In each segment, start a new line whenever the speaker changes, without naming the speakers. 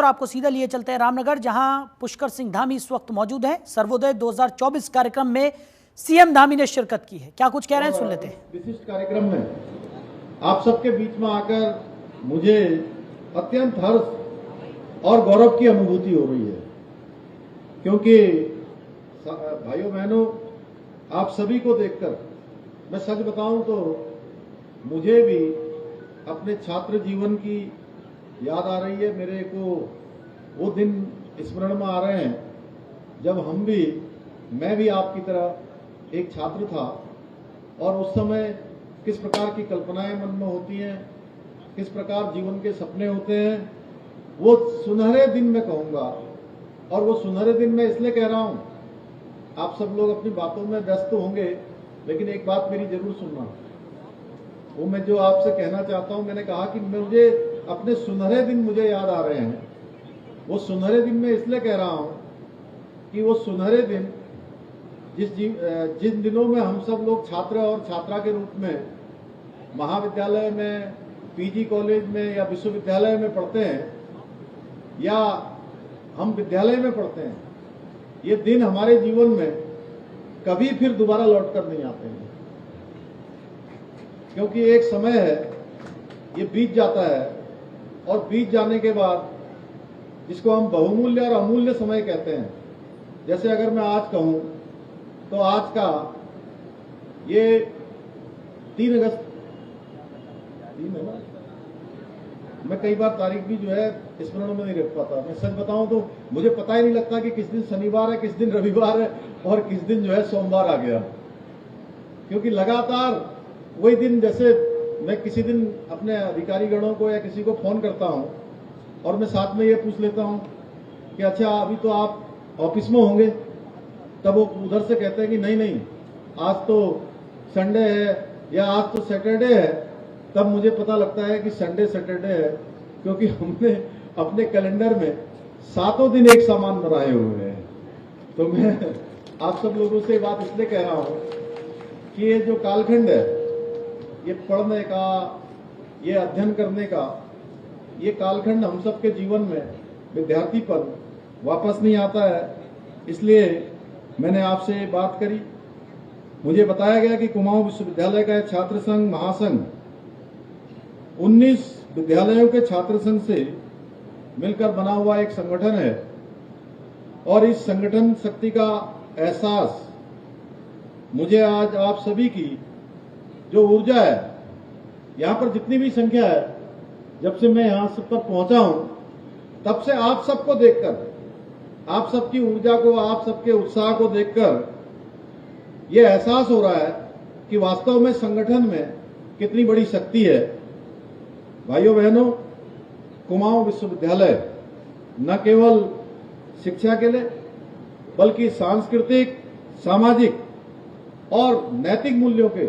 आपको सीधा लिए चलते हैं रामनगर, जहां पुष्कर सिंह धामी इस वक्त मौजूद हैं। सर्वोदय 2024 कार्यक्रम में सीएम धामी ने शिरकत की है। क्या कुछ कह रहे हैं, सुन लेते हैं।
विशिष्ट कार्यक्रम में आप सबके बीच में आकर मुझे अत्यंत हर्ष और गौरव की अनुभूति हो रही है, क्योंकि भाइयों बहनों, आप सभी को देखकर मैं सच बताऊं तो मुझे भी अपने छात्र जीवन की याद आ रही है। मेरे को वो दिन स्मरण में आ रहे हैं जब मैं भी आपकी तरह एक छात्र था, और उस समय किस प्रकार की कल्पनाएं मन में होती हैं, किस प्रकार जीवन के सपने होते हैं। वो सुनहरे दिन मैं कहूंगा, और वो सुनहरे दिन मैं इसलिए कह रहा हूं, आप सब लोग अपनी बातों में व्यस्त होंगे, लेकिन एक बात मेरी जरूर सुनना। वो मैं जो आपसे कहना चाहता हूं, मैंने कहा कि मुझे अपने सुनहरे दिन मुझे याद आ रहे हैं। वो सुनहरे दिन मैं इसलिए कह रहा हूं कि वो सुनहरे दिन जिन दिनों में हम सब लोग छात्र और छात्रा के रूप में महाविद्यालय में, पीजी कॉलेज में या विश्वविद्यालय में पढ़ते हैं, या हम विद्यालय में पढ़ते हैं, ये दिन हमारे जीवन में कभी फिर दोबारा लौट कर नहीं आते हैं। क्योंकि एक समय है, ये बीत जाता है, और बीत जाने के बाद जिसको हम बहुमूल्य और अमूल्य समय कहते हैं, जैसे अगर मैं आज कहूं तो आज का ये 3 अगस्त, 3 है ना, मैं कई बार तारीख भी जो है स्मरण में नहीं रख पाता। मैं सच बताऊं तो मुझे पता ही नहीं लगता कि किस दिन शनिवार है, किस दिन रविवार है, और किस दिन जो है सोमवार आ गया। क्योंकि लगातार वही दिन, जैसे मैं किसी दिन अपने अधिकारी गणों को या किसी को फोन करता हूं और मैं साथ में ये पूछ लेता हूं कि अच्छा अभी तो आप ऑफिस में होंगे, तब वो उधर से कहते हैं कि नहीं आज तो संडे है या आज तो सैटरडे है। तब मुझे पता लगता है कि संडे सैटरडे है, क्योंकि हमने अपने कैलेंडर में 7 दिन एक समान बनाए हुए हैं। तो मैं आप सब लोगों से बात इसलिए कह रहा हूं कि ये जो कालखंड है, ये पढ़ने का, ये अध्ययन करने का, ये कालखंड हम सबके जीवन में विद्यार्थीपन वापस नहीं आता है। इसलिए मैंने आपसे बात करी। मुझे बताया गया कि कुमाऊं विश्वविद्यालय का छात्र संघ महासंघ 19 विद्यालयों के छात्र संघ से मिलकर बना हुआ एक संगठन है, और इस संगठन शक्ति का एहसास मुझे आज आप सभी की जो ऊर्जा है, यहां पर जितनी भी संख्या है, जब से मैं यहां सब पर पहुंचा हूं, तब से आप सबको देखकर, आप सबकी ऊर्जा को, आप सबके उत्साह को देखकर यह एहसास हो रहा है कि वास्तव में संगठन में कितनी बड़ी शक्ति है। भाइयों बहनों, कुमाऊं विश्वविद्यालय न केवल शिक्षा के लिए, बल्कि सांस्कृतिक, सामाजिक और नैतिक मूल्यों के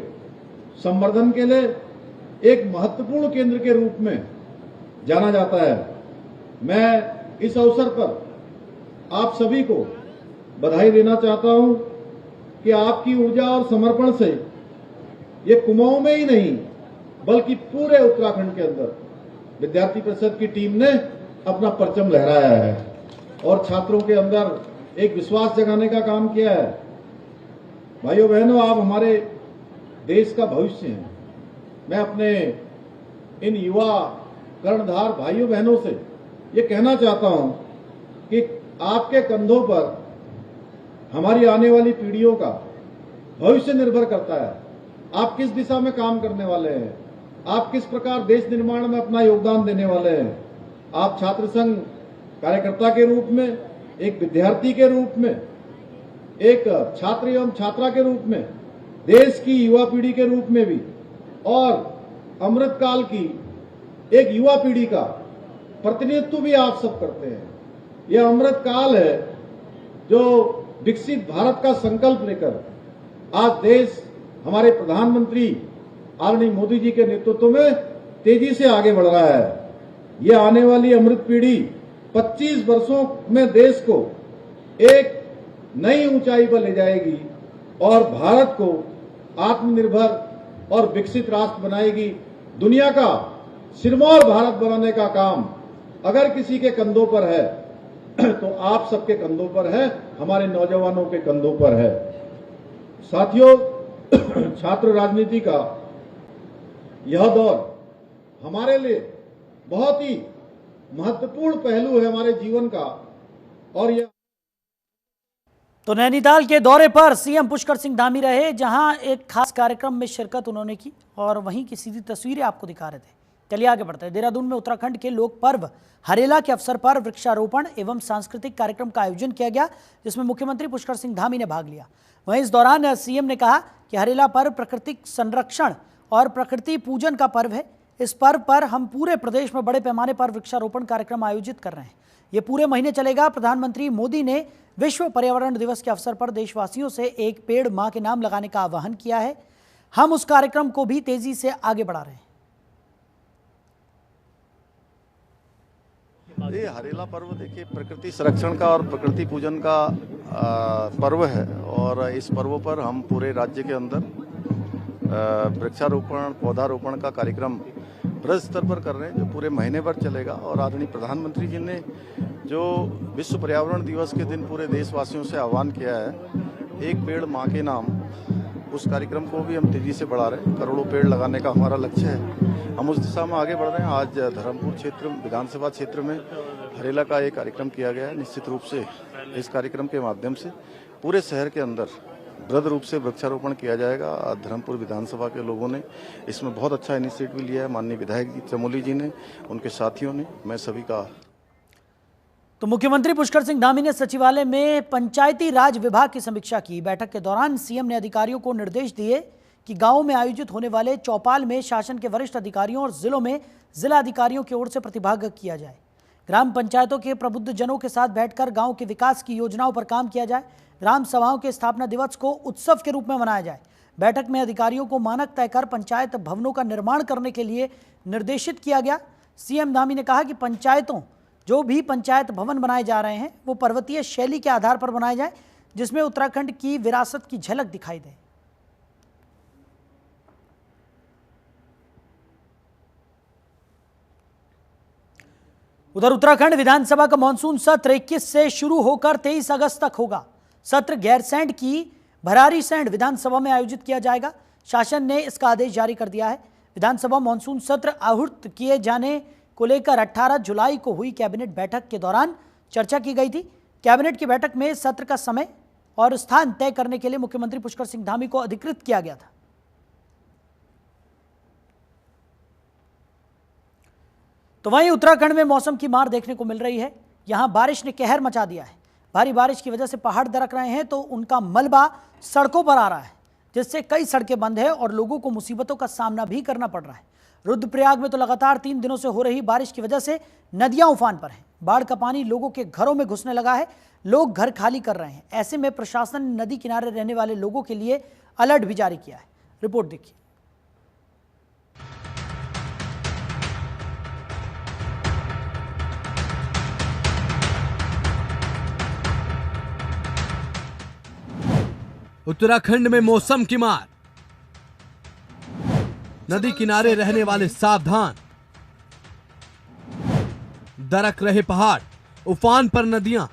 संवर्धन के लिए एक महत्वपूर्ण केंद्र के रूप में जाना जाता है। मैं इस अवसर पर आप सभी को बधाई देना चाहता हूं कि आपकी ऊर्जा और समर्पण से ये कुमाऊं में ही नहीं, बल्कि पूरे उत्तराखंड के अंदर विद्यार्थी परिषद की टीम ने अपना परचम लहराया है और छात्रों के अंदर एक विश्वास जगाने का काम किया है। भाइयों बहनों, आप हमारे देश का भविष्य हैं। मैं अपने इन युवा कर्णधार भाइयों बहनों से ये कहना चाहता हूं कि आपके कंधों पर हमारी आने वाली पीढ़ियों का भविष्य निर्भर करता है। आप किस दिशा में काम करने वाले हैं, आप किस प्रकार देश निर्माण में अपना योगदान देने वाले हैं। आप छात्र संघ कार्यकर्ता के रूप में, एक विद्यार्थी के रूप में, एक छात्र एवं छात्रा के रूप में, देश की युवा पीढ़ी के रूप में भी, और अमृतकाल की एक युवा पीढ़ी का प्रतिनिधित्व भी आप सब करते हैं। यह अमृतकाल है जो विकसित भारत का संकल्प लेकर आज देश हमारे प्रधानमंत्री आदरणीय मोदी जी के नेतृत्व में तेजी से आगे बढ़ रहा है। यह आने वाली अमृत पीढ़ी 25 वर्षों में देश को एक नई ऊंचाई पर ले जाएगी और भारत को आत्मनिर्भर और विकसित राष्ट्र बनाएगी। दुनिया का सिरमौर भारत बनाने का काम अगर किसी के कंधों पर है तो आप सबके कंधों पर है, हमारे नौजवानों के कंधों पर है। साथियों, छात्र राजनीति का यह दौर हमारे लिए बहुत ही महत्वपूर्ण पहलू है हमारे जीवन का। और यह
तो नैनीताल के दौरे पर सीएम पुष्कर सिंह धामी रहे, जहां एक खास कार्यक्रम में शिरकत उन्होंने की और वहीं की सीधी तस्वीरें आपको दिखा रहे थे। चलिए आगे बढ़ते हैं। देहरादून में उत्तराखंड के लोक पर्व हरेला के अवसर पर वृक्षारोपण एवं सांस्कृतिक कार्यक्रम का आयोजन किया गया, जिसमें मुख्यमंत्री पुष्कर सिंह धामी ने भाग लिया। वहीं इस दौरान सीएम ने कहा कि हरेला पर्व प्राकृतिक संरक्षण और प्रकृति पूजन का पर्व है। इस पर्व पर हम पूरे प्रदेश में बड़े पैमाने पर वृक्षारोपण कार्यक्रम आयोजित कर रहे हैं। ये पूरे महीने चलेगा। प्रधानमंत्री मोदी ने विश्व पर्यावरण दिवस के अवसर पर देशवासियों से एक पेड़ मां के नाम लगाने का आह्वान किया है। हम उस कार्यक्रम को भी तेजी से आगे बढ़ा रहे हैं।
ये हरेला पर्व देखिए प्रकृति संरक्षण का और प्रकृति पूजन का पर्व है और इस पर्व पर हम पूरे राज्य के अंदर वृक्षारोपण पौधारोपण का कार्यक्रम बृहद स्तर पर कर रहे हैं, जो पूरे महीने भर चलेगा। और आदरणीय प्रधानमंत्री जी ने जो विश्व पर्यावरण दिवस के दिन पूरे देशवासियों से आह्वान किया है, एक पेड़ माँ के नाम, उस कार्यक्रम को भी हम तेजी से बढ़ा रहे हैं। करोड़ों पेड़ लगाने का हमारा लक्ष्य है, हम उस दिशा में आगे बढ़ रहे हैं। आज धर्मपुर क्षेत्र विधानसभा क्षेत्र में हरेला का एक कार्यक्रम किया गया है। निश्चित रूप से इस कार्यक्रम के माध्यम से पूरे शहर के अंदर बृहद रूप से वृक्षारोपण किया जाएगा। धर्मपुर विधानसभा के लोगों ने इसमें बहुत अच्छा इनिशिएटिव लिया है, माननीय विधायक जी चमोली जी ने, उनके साथियों ने, मैं सभी का।
तो मुख्यमंत्री पुष्कर सिंह धामी ने सचिवालय में पंचायती राज विभाग की समीक्षा की। बैठक के दौरान सीएम ने अधिकारियों को निर्देश दिए कि गांवों में आयोजित होने वाले चौपाल में शासन के वरिष्ठ अधिकारियों और जिलों में जिला अधिकारियों की ओर से प्रतिभाग किया जाए। ग्राम पंचायतों के प्रबुद्ध जनों के साथ बैठकर गांव के विकास की योजनाओं पर काम किया जाए। ग्राम सभाओं के स्थापना दिवस को उत्सव के रूप में मनाया जाए। बैठक में अधिकारियों को मानक तय कर पंचायत भवनों का निर्माण करने के लिए निर्देशित किया गया। सीएम धामी ने कहा कि पंचायतों जो भी पंचायत भवन बनाए जा रहे हैं वो पर्वतीय शैली के आधार पर बनाए जाए, जिसमें उत्तराखंड की विरासत की झलक दिखाई दे। उधर उत्तराखंड विधानसभा का मानसून सत्र 21 से शुरू होकर 23 अगस्त तक होगा। सत्र गैरसैंण की भरारीसैंण विधानसभा में आयोजित किया जाएगा। शासन ने इसका आदेश जारी कर दिया है। विधानसभा मानसून सत्र आहूत किए जाने को लेकर 18 जुलाई को हुई कैबिनेट बैठक के दौरान चर्चा की गई थी। कैबिनेट की बैठक में सत्र का समय और स्थान तय करने के लिए मुख्यमंत्री पुष्कर सिंह धामी को अधिकृत किया गया था। तो वहीं उत्तराखंड में मौसम की मार देखने को मिल रही है। यहां बारिश ने कहर मचा दिया है। भारी बारिश की वजह से पहाड़ दरक रहे हैं तो उनका मलबा सड़कों पर आ रहा है, जिससे कई सड़कें बंद है और लोगों को मुसीबतों का सामना भी करना पड़ रहा है। रुद्रप्रयाग में तो लगातार 3 दिनों से हो रही बारिश की वजह से नदियां उफान पर हैं। बाढ़ का पानी लोगों के घरों में घुसने लगा है। लोग घर खाली कर रहे हैं। ऐसे में प्रशासन ने नदी किनारे रहने वाले लोगों के लिए अलर्ट भी जारी किया है। रिपोर्ट देखिए।
उत्तराखंड में मौसम की मार, नदी किनारे रहने वाले सावधान, दरक रहे पहाड़, उफान पर नदियां।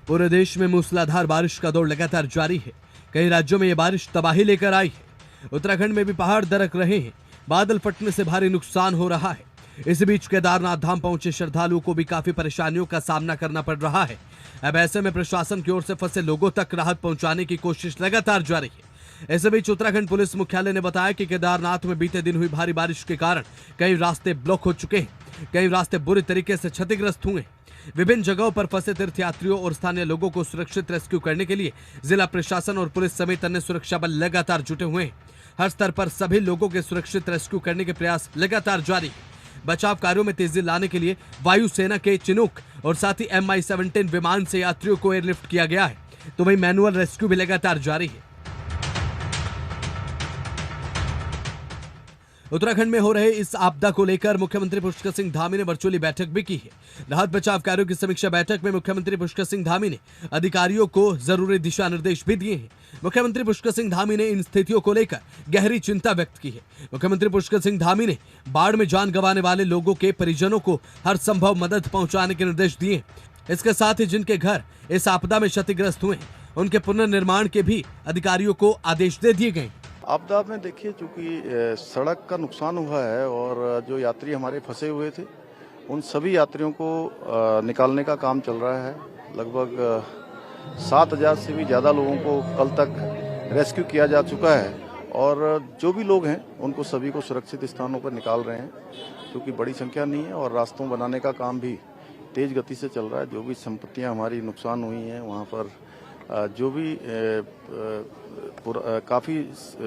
पूरे देश में मूसलाधार बारिश का दौर लगातार जारी है। कई राज्यों में यह बारिश तबाही लेकर आई है। उत्तराखंड में भी पहाड़ दरक रहे हैं। बादल फटने से भारी नुकसान हो रहा है। इस बीच केदारनाथ धाम पहुंचे श्रद्धालुओं को भी काफी परेशानियों का सामना करना पड़ रहा है। अब ऐसे में प्रशासन की ओर से फंसे लोगों तक राहत पहुंचाने की कोशिश लगातार जारी है। इस बीच उत्तराखंड पुलिस मुख्यालय ने बताया कि केदारनाथ में बीते दिन हुई भारी बारिश के कारण कई रास्ते ब्लॉक हो चुके हैं। कई रास्ते बुरी तरीके से क्षतिग्रस्त हुए। विभिन्न जगहों पर फंसे तीर्थयात्रियों और स्थानीय लोगों को सुरक्षित रेस्क्यू करने के लिए जिला प्रशासन और पुलिस समेत अन्य सुरक्षा बल लगातार जुटे हुए हैं। हर स्तर पर सभी लोगों के सुरक्षित रेस्क्यू करने के प्रयास लगातार जारी है। बचाव कार्यों में तेजी लाने के लिए वायुसेना के चिनूक और साथ ही MI-17 विमान से यात्रियों को एयरलिफ्ट किया गया है। तो वहीं मैनुअल रेस्क्यू भी लगातार जारी है। उत्तराखंड में हो रहे इस आपदा को लेकर मुख्यमंत्री पुष्कर सिंह धामी ने वर्चुअली बैठक भी की है। राहत बचाव कार्यों की समीक्षा बैठक में मुख्यमंत्री पुष्कर सिंह धामी ने अधिकारियों को जरूरी दिशा निर्देश भी दिए हैं। मुख्यमंत्री पुष्कर सिंह धामी ने इन स्थितियों को लेकर गहरी चिंता व्यक्त की है। मुख्यमंत्री पुष्कर सिंह धामी ने बाढ़ में जान गंवाने वाले लोगों के परिजनों को हर संभव मदद पहुंचाने के निर्देश दिए। इसके साथ ही जिनके घर इस आपदा में क्षतिग्रस्त हुए हैं उनके पुनर्निर्माण के भी अधिकारियों को आदेश दे दिए गए।
आपदा में देखिए, चूंकि सड़क का नुकसान हुआ है और जो यात्री हमारे फंसे हुए थे उन सभी यात्रियों को निकालने का काम चल रहा है। लगभग 7,000 से भी ज़्यादा लोगों को कल तक रेस्क्यू किया जा चुका है और जो भी लोग हैं उनको सभी को सुरक्षित स्थानों पर निकाल रहे हैं, क्योंकि बड़ी संख्या नहीं है और रास्तों बनाने का काम भी तेज गति से चल रहा है। जो भी संपत्तियां हमारी नुकसान हुई हैं वहाँ पर जो भी काफ़ी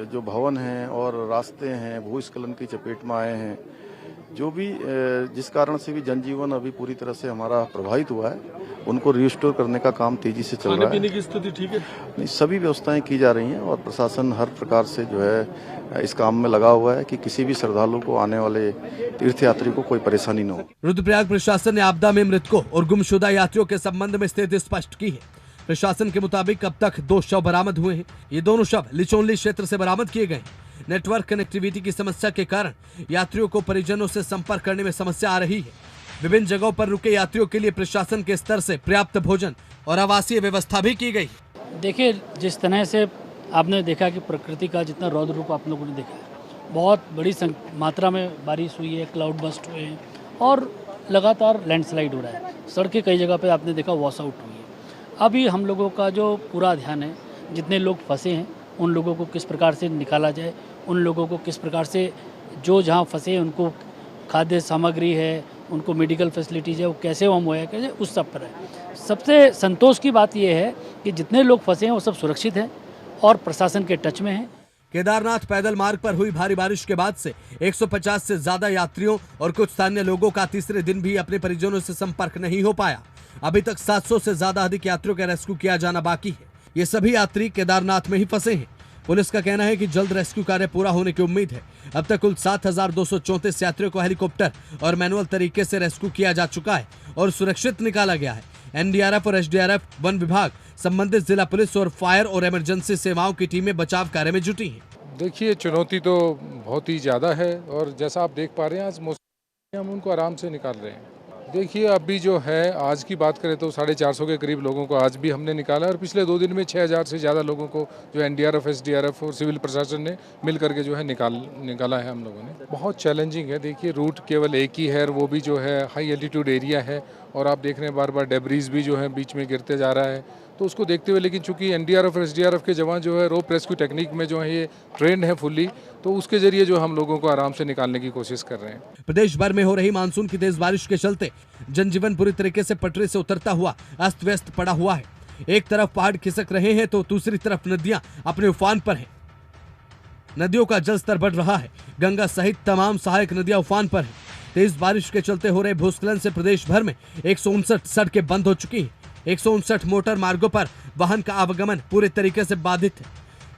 जो भवन हैं और रास्ते हैं भूस्खलन की चपेट में आए हैं, जो भी जिस कारण से भी जनजीवन अभी पूरी तरह से हमारा प्रभावित हुआ है, उनको रिस्टोर करने का काम तेजी से चल रहा है।
खाने पीने की स्थिति ठीक है?
नहीं, सभी व्यवस्थाएं की जा रही हैं और प्रशासन हर प्रकार से जो है इस काम में लगा हुआ है कि किसी भी श्रद्धालु को, आने वाले तीर्थयात्री को कोई परेशानी न हो।
रुद्रप्रयाग प्रशासन ने आपदा में मृतकों और गुमशुदा यात्रियों के संबंध में स्थिति स्पष्ट की है। प्रशासन के मुताबिक अब तक 2 शव बरामद हुए हैं। ये दोनों शव लिचोनली क्षेत्र से बरामद किए गए। नेटवर्क कनेक्टिविटी की समस्या के कारण यात्रियों को परिजनों से संपर्क करने में समस्या आ रही है। विभिन्न जगहों पर रुके यात्रियों के लिए प्रशासन के स्तर से पर्याप्त भोजन और आवासीय व्यवस्था भी की गई।
देखिए, जिस तरह से आपने देखा कि प्रकृति का जितना रौद्र रूप आप लोगों ने देखा है, बहुत बड़ी मात्रा में बारिश हुई है, क्लाउड बस्ट हुए हैं और लगातार लैंडस्लाइड हो रहा है। सड़कें कई जगह पे आपने देखा वॉश आउट हुई है। अभी हम लोगों का जो पूरा ध्यान है, जितने लोग फंसे हैं उन लोगों को किस प्रकार से निकाला जाए, उन लोगों को किस प्रकार से जो जहाँ फंसे हैं उनको खाद्य सामग्री है, उनको मेडिकल फैसिलिटीज़ है, वो कैसे वो मुहैया करें, उस सब पर है। सबसे संतोष की बात यह है कि जितने लोग फंसे हैं वो सब सुरक्षित हैं और प्रशासन के टच में हैं।
केदारनाथ पैदल मार्ग पर हुई भारी बारिश के बाद से 150 से ज्यादा यात्रियों और कुछ स्थानीय लोगों का तीसरे दिन भी अपने परिजनों से संपर्क नहीं हो पाया। अभी तक 700 से ज्यादा अधिक यात्रियों का रेस्क्यू किया जाना बाकी है। ये सभी यात्री केदारनाथ में ही फंसे हैं। पुलिस का कहना है कि जल्द रेस्क्यू कार्य पूरा होने की उम्मीद है। अब तक कुल 7,234 यात्रियों को हेलीकॉप्टर और मैनुअल तरीके से रेस्क्यू किया जा चुका है और सुरक्षित निकाला गया है। एनडीआरएफ और एसडीआरएफ, वन विभाग, संबंधित जिला पुलिस और फायर और इमरजेंसी सेवाओं की टीमें बचाव कार्य में जुटी हैं।
देखिए, चुनौती तो बहुत ही ज़्यादा है और जैसा आप देख पा रहे हैं आज मौसम, हम उनको आराम से निकाल रहे हैं। देखिए, अभी जो है आज की बात करें तो 450 के करीब लोगों को आज भी हमने निकाला और पिछले 2 दिन में 6,000 से ज़्यादा लोगों को जो एनडीआरएफ, एसडीआरएफ और सिविल प्रशासन ने मिल करके जो है निकाला है हम लोगों ने। बहुत चैलेंजिंग है। देखिए, रूट केवल एक ही है और वो भी जो है हाई एल्टीट्यूड एरिया है और आप देख रहे हैं बार बार डेब्रीज भी जो है बीच में गिरते जा रहा है। तो उसको देखते हुए, लेकिन चूंकि एनडीआरएफ और एसडीआरएफ के जवान जो है रोप रेस्क्यू टेक्निक में जो है ये ट्रेंड है फुल्ली, तो उसके जरिए जो हम लोगों को आराम से निकालने की कोशिश कर रहे हैं।
प्रदेश भर में हो रही मानसून की तेज बारिश के चलते जनजीवन पूरी तरीके से पटरी से उतरता हुआ अस्त व्यस्त पड़ा हुआ है। एक तरफ पहाड़ खिसक रहे हैं तो दूसरी तरफ नदियां अपने उफान पर हैं। नदियों का जलस्तर बढ़ रहा है। गंगा सहित तमाम सहायक नदियां उफान पर हैं। तेज बारिश के चलते हो रहे भूस्खलन से प्रदेश भर में 159 सड़कें बंद हो चुकी हैं। 159 मोटर मार्गों पर वाहन का आवागमन पूरे तरीके से बाधित है।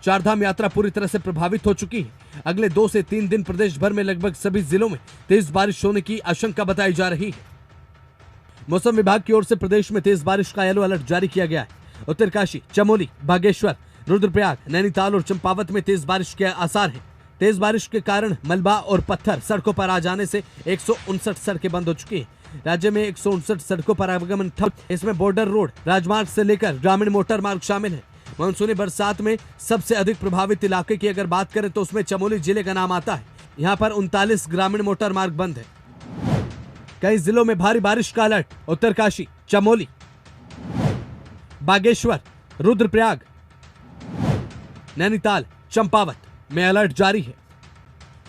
चारधाम यात्रा पूरी तरह से प्रभावित हो चुकी है। अगले 2 से 3 दिन प्रदेश भर में लगभग सभी जिलों में तेज बारिश होने की आशंका बताई जा रही है। मौसम विभाग की ओर से प्रदेश में तेज बारिश का येलो अलर्ट जारी किया गया है। उत्तरकाशी, चमोली, बागेश्वर, रुद्रप्रयाग, नैनीताल और चंपावत में तेज बारिश के आसार हैं। तेज बारिश के कारण मलबा और पत्थर सड़कों पर आ जाने से 159 सड़कें बंद हो चुकी हैं। राज्य में 159 सड़कों पर आवागमन ठप। इसमें बॉर्डर रोड, राजमार्ग से लेकर ग्रामीण मोटर मार्ग शामिल है। मानसूनी बरसात में सबसे अधिक प्रभावित इलाके की अगर बात करें तो उसमें चमोली जिले का नाम आता है। यहाँ पर 39 ग्रामीण मोटर मार्ग बंद है। कई जिलों में भारी बारिश का अलर्ट। उत्तरकाशी, चमोली, बागेश्वर, रुद्रप्रयाग, नैनीताल, चंपावत में अलर्ट जारी है।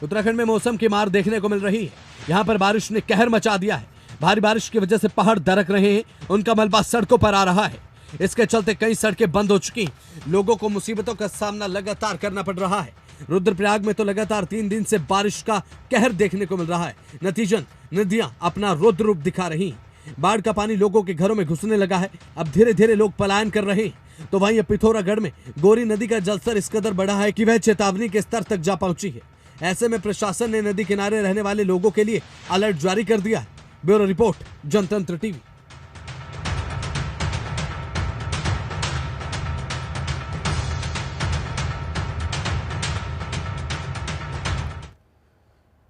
उत्तराखंड में मौसम की मार देखने को मिल रही है। यहाँ पर बारिश ने कहर मचा दिया है। भारी बारिश की वजह से पहाड़ दरक रहे हैं, उनका मलबा सड़कों पर आ रहा है। इसके चलते कई सड़कें बंद हो चुकी हैं। लोगों को मुसीबतों का सामना लगातार करना पड़ रहा है। रुद्रप्रयाग में तो लगातार 3 दिन से बारिश का कहर देखने को मिल रहा है। नतीजन नदियां अपना रौद्र रूप दिखा रही हैं। बाढ़ का पानी लोगों के घरों में घुसने लगा है। अब धीरे धीरे लोग पलायन कर रहे हैं। तो वहीं पिथौरागढ़ में गोरी नदी का जलस्तर इस कदर बढ़ा है कि वह चेतावनी के स्तर तक जा पहुंची है। ऐसे में प्रशासन ने नदी किनारे रहने वाले लोगों के लिए अलर्ट जारी कर दिया है। ब्यूरो रिपोर्ट, जनतंत्र टीवी।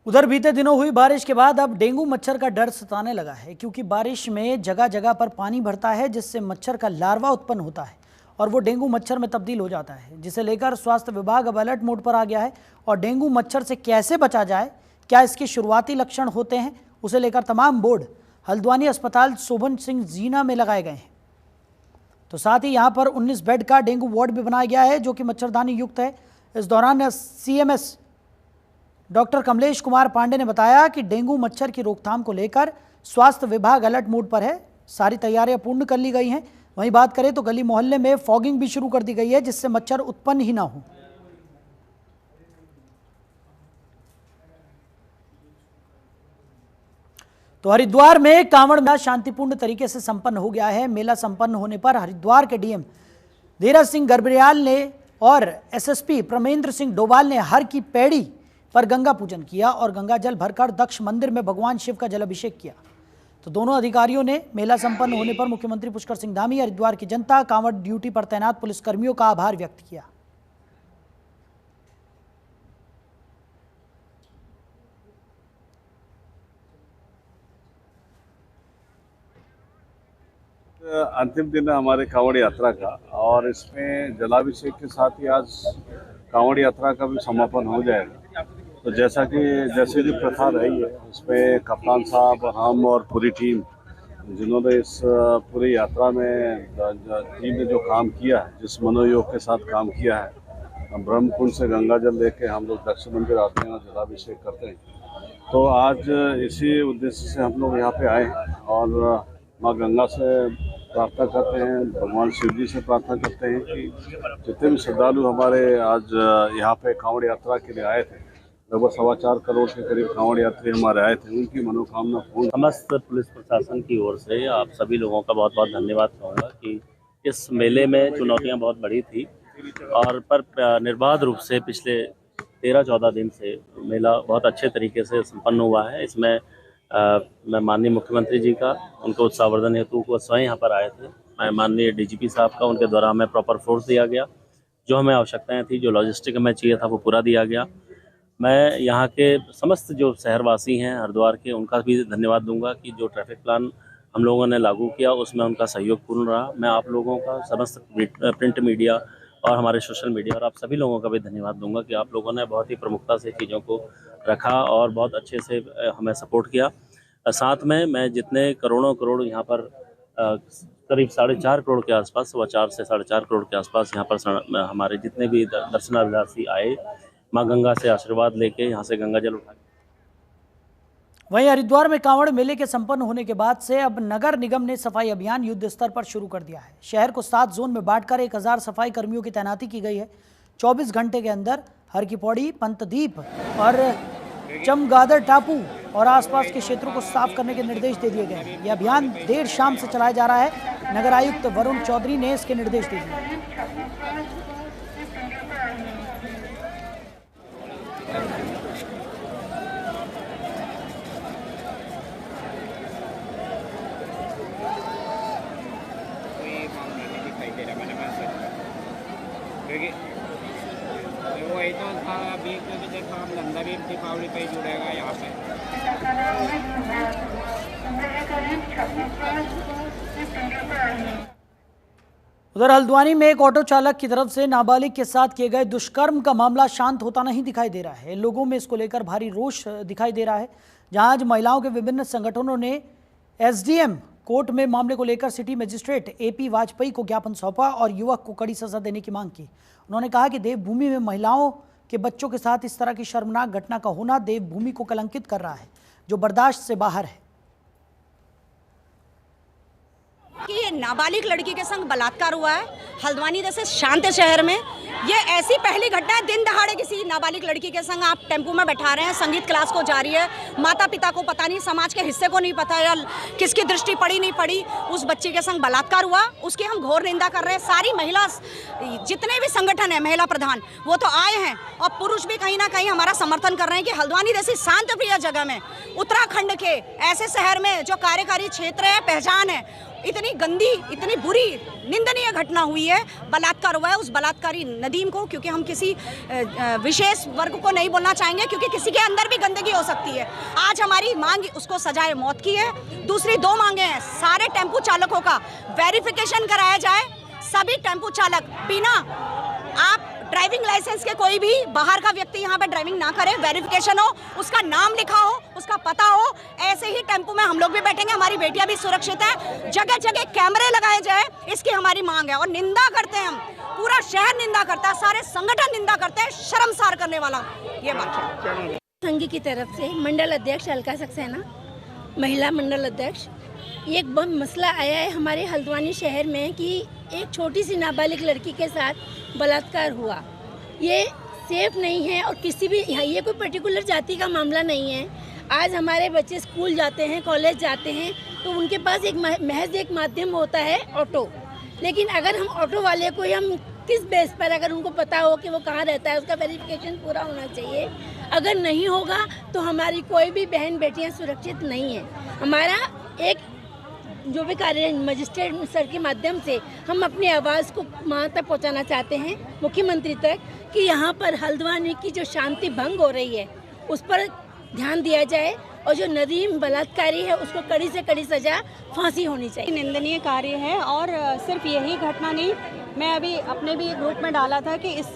उधर बीते दिनों हुई बारिश के बाद अब डेंगू मच्छर का डर सताने लगा है, क्योंकि बारिश में जगह जगह पर पानी भरता है, जिससे मच्छर का लार्वा उत्पन्न होता है और वो डेंगू मच्छर में तब्दील हो जाता है, जिसे लेकर स्वास्थ्य विभाग अब अलर्ट मोड पर आ गया है। और डेंगू मच्छर से कैसे बचा जाए, क्या इसके शुरुआती लक्षण होते हैं, उसे लेकर तमाम बोर्ड हल्द्वानी अस्पताल शोभन सिंह जीना में लगाए गए हैं। तो साथ ही यहाँ पर 19 बेड का डेंगू वार्ड भी बनाया गया है, जो कि मच्छरदानी युक्त है। इस दौरान CMS डॉक्टर कमलेश कुमार पांडे ने बताया कि डेंगू मच्छर की रोकथाम को लेकर स्वास्थ्य विभाग अलर्ट मोड पर है। सारी तैयारियां पूर्ण कर ली गई हैं। वहीं बात करें तो गली मोहल्ले में फॉगिंग भी शुरू कर दी गई है, जिससे मच्छर उत्पन्न ही ना हो। तो हरिद्वार में कांवड़ मेला शांतिपूर्ण तरीके से संपन्न हो गया है। मेला संपन्न होने पर हरिद्वार के DM धीरज सिंह गर्ब्याल ने और SSP प्रमेंद्र सिंह डोभाल ने हर की पैड़ी पर गंगा पूजन किया और गंगा जल भरकर दक्ष मंदिर में भगवान शिव का जलाभिषेक किया। तो दोनों अधिकारियों ने मेला संपन्न होने पर मुख्यमंत्री पुष्कर सिंह धामी, हरिद्वार की जनता, कांवड़ ड्यूटी पर तैनात पुलिसकर्मियों का आभार व्यक्त किया।
अंतिम दिन है हमारे कांवड़ यात्रा का, और इसमें जलाभिषेक के साथ ही आज कांवड़ यात्रा का भी समापन हो जाएगा। तो जैसे कि प्रथा रही है, उसमें कप्तान साहब, हम और पूरी टीम जिन्होंने इस पूरी यात्रा में टीम ने जो काम किया है, जिस मनोयोग के साथ काम किया है, ब्रह्मकुंड से गंगा जल लेके हम लोग दक्ष मंदिर आते हैं और जलाभिषेक करते हैं। तो आज इसी उद्देश्य से हम लोग यहाँ पे आए और माँ गंगा से प्रार्थना करते हैं, भगवान शिव जी से प्रार्थना करते हैं कि जितने भी श्रद्धालु हमारे आज यहाँ पे कांवड़ यात्रा के लिए आए थे, लगभग 4.25 करोड़ के करीब कांवड़ यात्री हमारे आए थे, उनकी मनोकामना पूर्ण।
समस्त पुलिस प्रशासन की ओर से आप सभी लोगों का बहुत बहुत धन्यवाद कहूँगा कि इस मेले में चुनौतियाँ बहुत बड़ी थी और पर निर्बाध रूप से पिछले 13-14 दिन से मेला बहुत अच्छे तरीके से संपन्न हुआ है। इसमें मैं माननीय मुख्यमंत्री जी का, उनको उत्साहवर्धन हेतु वो स्वयं यहाँ पर आए थे। मैं माननीय DGP साहब का, उनके द्वारा हमें प्रॉपर फोर्स दिया गया, जो हमें आवश्यकताएं थी, जो लॉजिस्टिक हमें चाहिए था वो पूरा दिया गया। मैं यहाँ के समस्त जो शहरवासी हैं हरिद्वार के, उनका भी धन्यवाद दूंगा कि जो ट्रैफिक प्लान हम लोगों ने लागू किया उसमें उनका सहयोग पूर्ण रहा। मैं आप लोगों का, समस्त प्रिंट मीडिया और हमारे सोशल मीडिया और आप सभी लोगों का भी धन्यवाद दूंगा कि आप लोगों ने बहुत ही प्रमुखता से चीज़ों को रखा और बहुत अच्छे से हमें सपोर्ट किया। साथ में मैं जितने करोड़ों करोड़ यहाँ पर करीब 4.5 करोड़ के आसपास, 4.25 से 4.5 करोड़ के आसपास यहाँ पर हमारे जितने भी दर्शनार्थी आए, माँ गंगा से आशीर्वाद लेके यहाँ से गंगा जल उठा।
वहीं हरिद्वार में कांवड़ मेले के संपन्न होने के बाद से अब नगर निगम ने सफाई अभियान युद्ध स्तर पर शुरू कर दिया है। शहर को 7 जोन में बांटकर 1000 सफाई कर्मियों की तैनाती की गई है। 24 घंटे के अंदर हर की पौड़ी, पंतदीप और चमगादड़ टापू और आसपास के क्षेत्रों को साफ करने के निर्देश दे दिए गए हैं। यह अभियान देर शाम से चलाया जा रहा है। नगर आयुक्त वरुण चौधरी ने इसके निर्देश दे दिए।
दीपावली पे जुड़ेगा यहाँ पे।
उधर हल्द्वानी में एक ऑटो चालक की तरफ से नाबालिग के साथ किए गए दुष्कर्म का मामला शांत होता नहीं दिखाई दे रहा है। लोगों में इसको लेकर भारी रोष दिखाई दे रहा है। जहां आज महिलाओं के विभिन्न संगठनों ने SDM कोर्ट में मामले को लेकर सिटी मजिस्ट्रेट AP वाजपेयी को ज्ञापन सौंपा और युवक को कड़ी सजा देने की मांग की। उन्होंने कहा कि देवभूमि में महिलाओं के बच्चों के साथ इस तरह की शर्मनाक घटना का होना देवभूमि को कलंकित कर रहा है, जो बर्दाश्त से बाहर है।
कि ये नाबालिग लड़की के संग बलात्कार हुआ है हल्द्वानी जैसे शांत शहर में। ये ऐसी पहली घटना है, दिन दहाड़े किसी नाबालिग लड़की के संग आप टेम्पो में बैठा रहे हैं, संगीत क्लास को जा रही है, माता पिता को पता नहीं, समाज के हिस्से को नहीं पता या किसकी दृष्टि पड़ी नहीं पड़ी, उस बच्ची के संग बलात्कार हुआ, उसकी हम घोर निंदा कर रहे हैं। सारी महिला जितने भी संगठन है महिला प्रधान वो तो आए हैं और पुरुष भी कहीं ना कहीं हमारा समर्थन कर रहे हैं कि हल्द्वानी जैसी शांत प्रिय जगह में, उत्तराखंड के ऐसे शहर में जो कार्यकारी क्षेत्र है, पहचान है, इतनी गंदी, इतनी बुरी, निंदनीय घटना हुई है, बलात्कार हुआ है। उस बलात्कारी नदीम को, क्योंकि हम किसी विशेष वर्ग को नहीं बोलना चाहेंगे क्योंकि किसी के अंदर भी गंदगी हो सकती है। आज हमारी मांग उसको सजाए मौत की है। दूसरी 2 मांगे हैं, सारे टेम्पो चालकों का वेरिफिकेशन कराया जाए। सभी टेम्पो चालक बिना आप ड्राइविंग लाइसेंस के कोई भी बाहर का व्यक्ति यहाँ पे ड्राइविंग ना करे, वेरिफिकेशन हो, उसका नाम लिखा हो, उसका पता हो। ऐसे ही टेम्पो में हम लोग भी बैठेंगे, हमारी बेटियां भी सुरक्षित है। जगह जगह कैमरे लगाए जाए, इसकी हमारी मांग है। और निंदा करते हैं हम, पूरा शहर निंदा करता है, सारे संगठन निंदा करते हैं, शर्मसार करने वाला ये बात है।
संघ की तरफ से मंडल अध्यक्ष अलका सक्सेना, महिला मंडल अध्यक्ष, एक बहुत मसला आया है हमारे हल्द्वानी शहर में कि एक छोटी सी नाबालिग लड़की के साथ बलात्कार हुआ। ये सेफ नहीं है और किसी भी ये कोई पर्टिकुलर जाति का मामला नहीं है। आज हमारे बच्चे स्कूल जाते हैं, कॉलेज जाते हैं, तो उनके पास एक महज एक माध्यम होता है ऑटो। लेकिन अगर हम ऑटो वाले को हम किस बेस पर, अगर उनको पता हो कि वो कहाँ रहता है, उसका वेरिफिकेशन पूरा होना चाहिए। अगर नहीं होगा तो हमारी कोई भी बहन बेटियाँ सुरक्षित नहीं है। हमारा एक जो भी कार्य मजिस्ट्रेट सर के माध्यम से हम अपनी आवाज़ को वहाँ तक पहुँचाना चाहते हैं, मुख्यमंत्री तक, कि यहाँ पर हल्द्वानी की जो शांति भंग हो रही है उस पर ध्यान दिया जाए और जो नदीम बलात्कारी है उसको कड़ी से कड़ी सजा, फांसी होनी चाहिए।
निंदनीय कार्य है और सिर्फ यही घटना नहीं, मैं अभी अपने भी ग्रुप में डाला था कि इस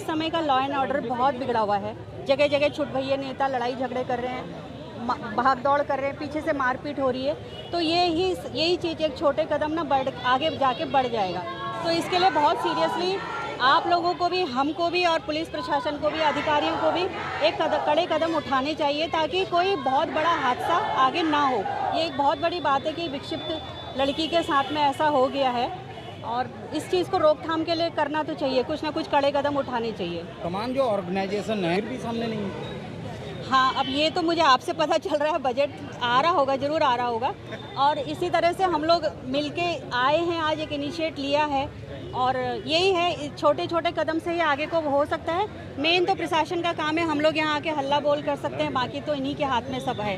समय का लॉ एंड ऑर्डर बहुत बिगड़ा हुआ है। जगह जगह छुट भैया नेता लड़ाई झगड़े कर रहे हैं, भाग दौड़ कर रहे हैं, पीछे से मारपीट हो रही है। तो यही चीज़ एक छोटे कदम ना आगे जाके बढ़ जाएगा। तो इसके लिए बहुत सीरियसली आप लोगों को भी, हमको भी और पुलिस प्रशासन को भी, अधिकारियों को भी एक कड़े कदम उठाने चाहिए ताकि कोई बहुत बड़ा हादसा आगे ना हो। ये एक बहुत बड़ी बात है कि विक्षिप्त लड़की के साथ में ऐसा हो गया है और इस चीज़ को रोकथाम के लिए करना तो चाहिए, कुछ ना कुछ कड़े कदम उठाने चाहिए।
तमाम जो ऑर्गेनाइजेशन है फिर भी सामने नहीं है।
हाँ, अब ये तो मुझे आपसे पता चल रहा है, बजट आ रहा होगा, ज़रूर आ रहा होगा। और इसी तरह से हम लोग मिलके आए हैं, आज एक इनिशिएट लिया है और यही है, छोटे छोटे कदम से ही आगे को हो सकता है। मेन तो प्रशासन का काम है, हम लोग यहाँ आके हल्ला बोल कर सकते हैं, बाकी तो इन्हीं के हाथ में सब है।